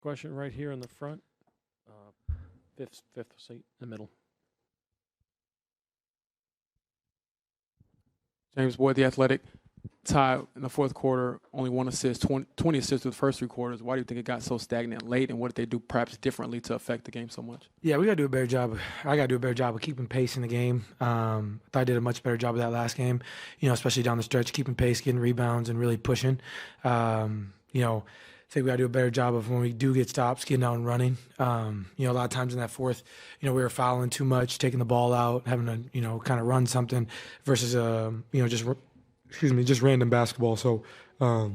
Question right here in the front. Fifth seat in the middle. James Boyd, The Athletic. Ty, in the fourth quarter, only 1 assist, 20 assists through the first 3 quarters. Why do you think it got so stagnant late, and what did they do perhaps differently to affect the game so much? Yeah, we got to do a better job. I got to do a better job of keeping pace in the game. I thought I did a much better job of that last game, especially down the stretch, keeping pace, getting rebounds, and really pushing. I think we got to do a better job of when we do get stops, getting out and running. A lot of times in that fourth, we were fouling too much, taking the ball out, having to, kind of run something versus, just random basketball. So I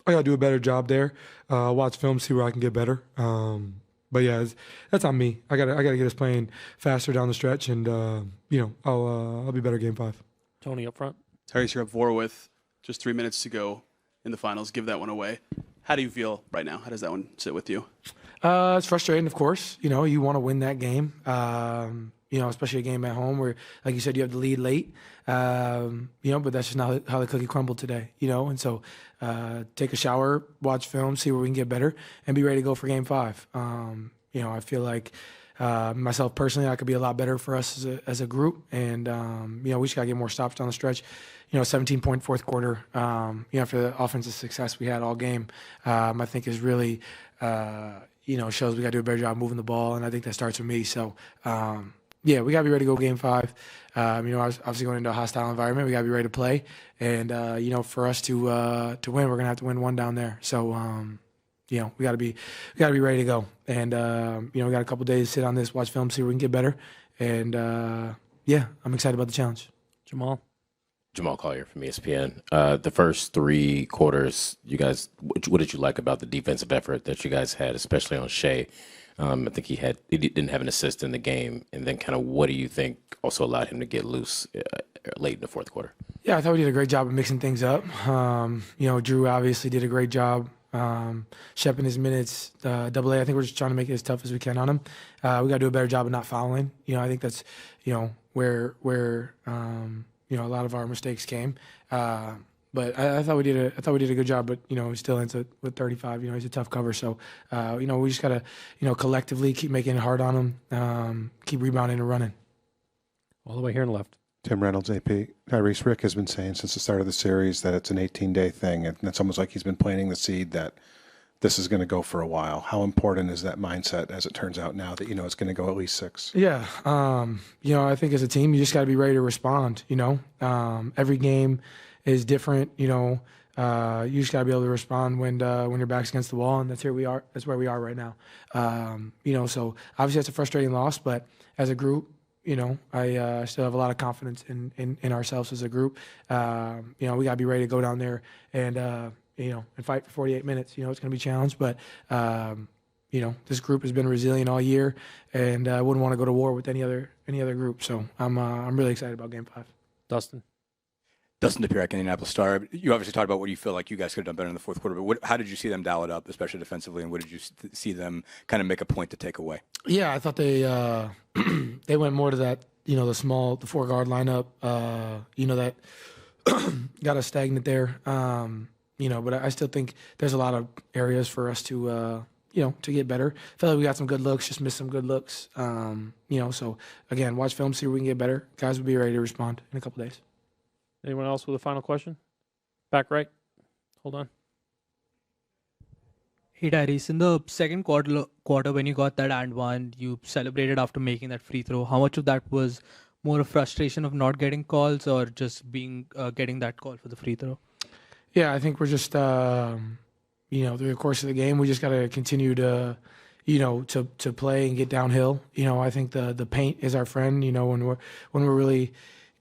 got to do a better job there. Watch film, see where I can get better. But yeah, that's on me. I got to get us playing faster down the stretch, and I'll be better game 5. Tony up front. Tyrese, you're up 4 with just 3 minutes to go in the finals. Give that one away. How do you feel right now? How does that one sit with you? It's frustrating, of course. You want to win that game. Especially a game at home where, like you said, you have the lead late. But that's just not how the cookie crumbled today. And so take a shower, watch film, see where we can get better, and be ready to go for game 5. I feel like myself personally, I could be a lot better for us as a group, and we just gotta get more stops down the stretch. 17-point fourth quarter. After the offensive success we had all game, I think is really shows we gotta do a better job moving the ball, and I think that starts with me. So. We got to be ready to go game 5. Obviously going into a hostile environment, we got to be ready to play. And, for us to win, we're going to have to win one down there. So, we got to be ready to go. And, we got a couple days to sit on this, watch film, see where we can get better. And, I'm excited about the challenge. Jamal Collier from ESPN. The first 3 quarters, you guys, what did you like about the defensive effort that you guys had, especially on Shea? I think he didn't have an assist in the game. And then kind of what do you think also allowed him to get loose late in the fourth quarter? Yeah, I thought we did a great job of mixing things up. Drew obviously did a great job. Shep in his minutes, Double A, I think we're just trying to make it as tough as we can on him. We got to do a better job of not fouling. I think that's, where a lot of our mistakes came. But I thought we did a good job. But he still ends up with 35. He's a tough cover. So we just gotta collectively keep making it hard on him, keep rebounding and running. All the way here on the left. Tim Reynolds, AP. Tyrese, Rick has been saying since the start of the series that it's an 18-day thing, and it's almost like he's been planting the seed that this is going to go for a while. How important is that mindset as it turns out now that it's going to go at least 6? Yeah, I think as a team you just got to be ready to respond. Every game is different, you just got to be able to respond when your back's against the wall, and that's where we are right now. So obviously that's a frustrating loss, but as a group, I still have a lot of confidence in ourselves as a group. We got to be ready to go down there and fight for 48 minutes. It's going to be a challenge, but this group has been resilient all year, and I wouldn't want to go to war with any other group. So I'm really excited about Game 5. Dustin DePierre, Indianapolis Star. You obviously talked about what you feel like you guys could have done better in the fourth quarter, but how did you see them dial it up, especially defensively, and what did you see them kind of make a point to take away? Yeah, I thought they they went more to that, the 4-guard lineup, that got us stagnant there. But I still think there's a lot of areas for us to get better. I feel like we got some good looks, just missed some good looks. So again, watch film, see where we can get better. Guys will be ready to respond in a couple days. Anyone else with a final question? Back right. Hold on. Hey Tyrese, in the second quarter when you got that and one, you celebrated after making that free throw. How much of that was more a frustration of not getting calls, or just getting that call for the free throw? Yeah, I think we're just through the course of the game, we just got to continue to to play and get downhill. I think the paint is our friend. When we're really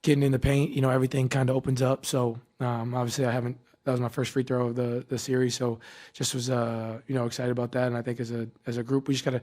getting in the paint, everything kind of opens up. So obviously that was my first free throw of the series. So just was excited about that. And I think as a group, we just got to